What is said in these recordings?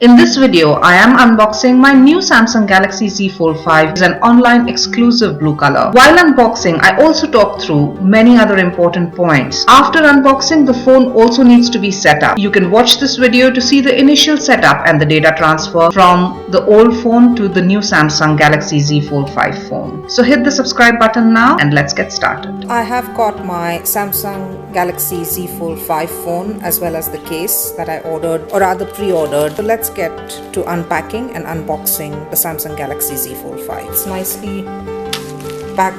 In this video, I am unboxing my new Samsung Galaxy Z Fold 5. It's an online exclusive blue color. While unboxing, I also talked through many other important points. After unboxing, the phone also needs to be set up. You can watch this video to see the initial setup and the data transfer from the old phone to the new Samsung Galaxy Z Fold 5 phone. So hit the subscribe button now and let's get started. I have got my Samsung Galaxy Z Fold 5 phone as well as the case that I ordered or rather pre-ordered. So let's get to unpacking and unboxing the Samsung Galaxy Z Fold 5. It's nicely packed.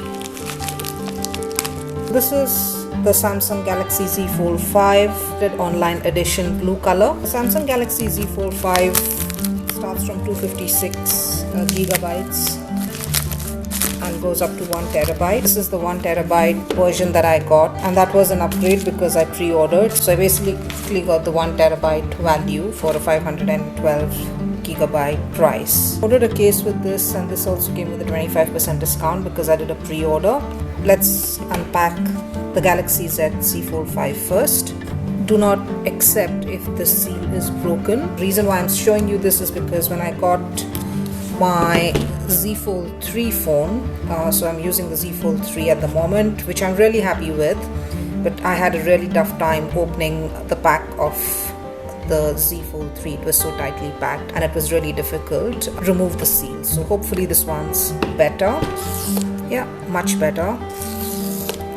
This is the Samsung Galaxy Z Fold 5 online edition blue color. The Samsung Galaxy Z Fold 5 starts from 256 gigabytes and goes up to 1 terabyte. This is the 1 terabyte version that I got, and that was an upgrade because I pre-ordered. So I basically got the 1 terabyte value for a 512 gigabyte price. Ordered a case with this, and this also came with a 25% discount because I did a pre-order. Let's unpack the Galaxy Z Fold 5 first. Do not accept if the seal is broken. The reason why I'm showing you this is because when I got my Z Fold 3 phone, so I'm using the Z Fold 3 at the moment, which I'm really happy with, but I had a really tough time opening the pack of the Z Fold 3. It was so tightly packed and it was really difficult to remove the seal. So hopefully this one's better. Yeah, much better.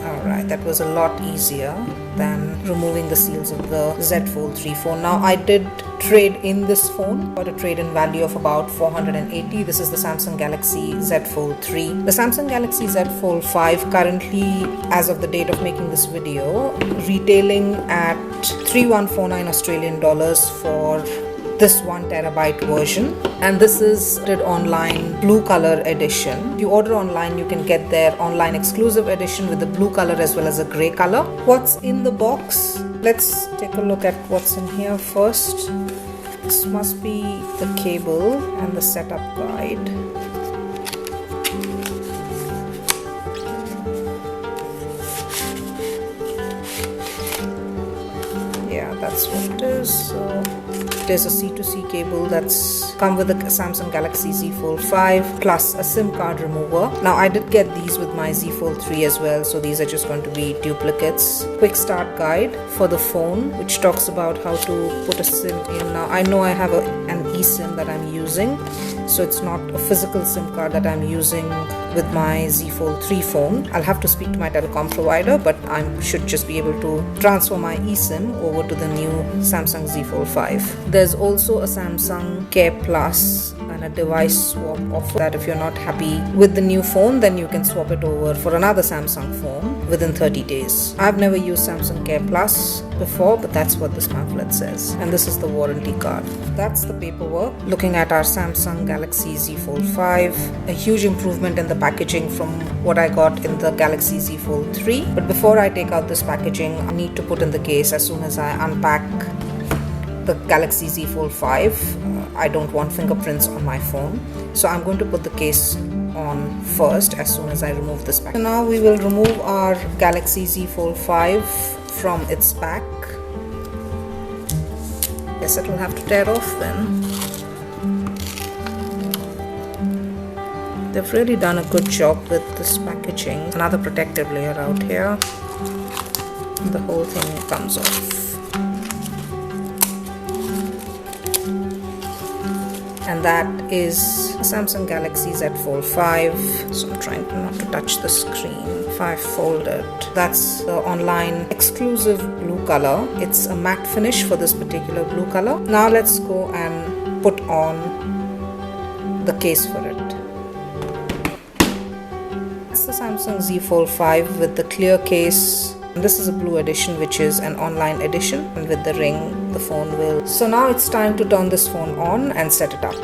Alright, that was a lot easier than removing the seals of the Z Fold 3 phone. Now I did trade in this phone, got a trade-in value of about 480. This is the Samsung Galaxy Z Fold 3. The Samsung Galaxy Z Fold 5 currently, as of the date of making this video, retailing at 3149 Australian dollars for this 1 terabyte version, and this is the online blue color edition. If you order online, you can get their online exclusive edition with the blue color as well as a gray color. What's in the box? Let's take a look at what's in here first. This must be the cable and the setup guide. Yeah, that's what it is. So there's a C2C cable that's come with the Samsung Galaxy Z Fold 5 plus a SIM card remover. Now I did get these with my Z Fold 3 as well, so these are just going to be duplicates. Quick start guide for the phone, which talks about how to put a SIM in. Now I know I have an eSIM that I'm using, so it's not a physical SIM card that I'm using with my Z Fold 3 phone. I'll have to speak to my telecom provider, but I should just be able to transfer my eSIM over to the new Samsung Z Fold 5. There's also a Samsung Care Plus and a device swap offer that if you're not happy with the new phone, then you can swap it over for another Samsung phone within 30 days. I've never used Samsung Care Plus before, but that's what this pamphlet says. And this is the warranty card. That's the paperwork. Looking at our Samsung Galaxy Z Fold 5, a huge improvement in the packaging from what I got in the Galaxy Z Fold 3. But before I take out this packaging, I need to put in the case as soon as I unpack the Galaxy Z Fold 5. I don't want fingerprints on my phone, so I'm going to put the case on first as soon as I remove this pack. So now we will remove our Galaxy Z Fold 5 from its pack. Guess it will have to tear off then. They've really done a good job with this packaging. Another protective layer out here. The whole thing comes off. And that is Samsung Galaxy Z Fold 5. So I'm trying not to touch the screen. 5 folded. That's the online exclusive blue color. It's a matte finish for this particular blue color. Now let's go and put on the case for it. That's the Samsung Z Fold 5 with the clear case. This is a blue edition, which is an online edition, and with the ring the phone will. So now it's time to turn this phone on and set it up.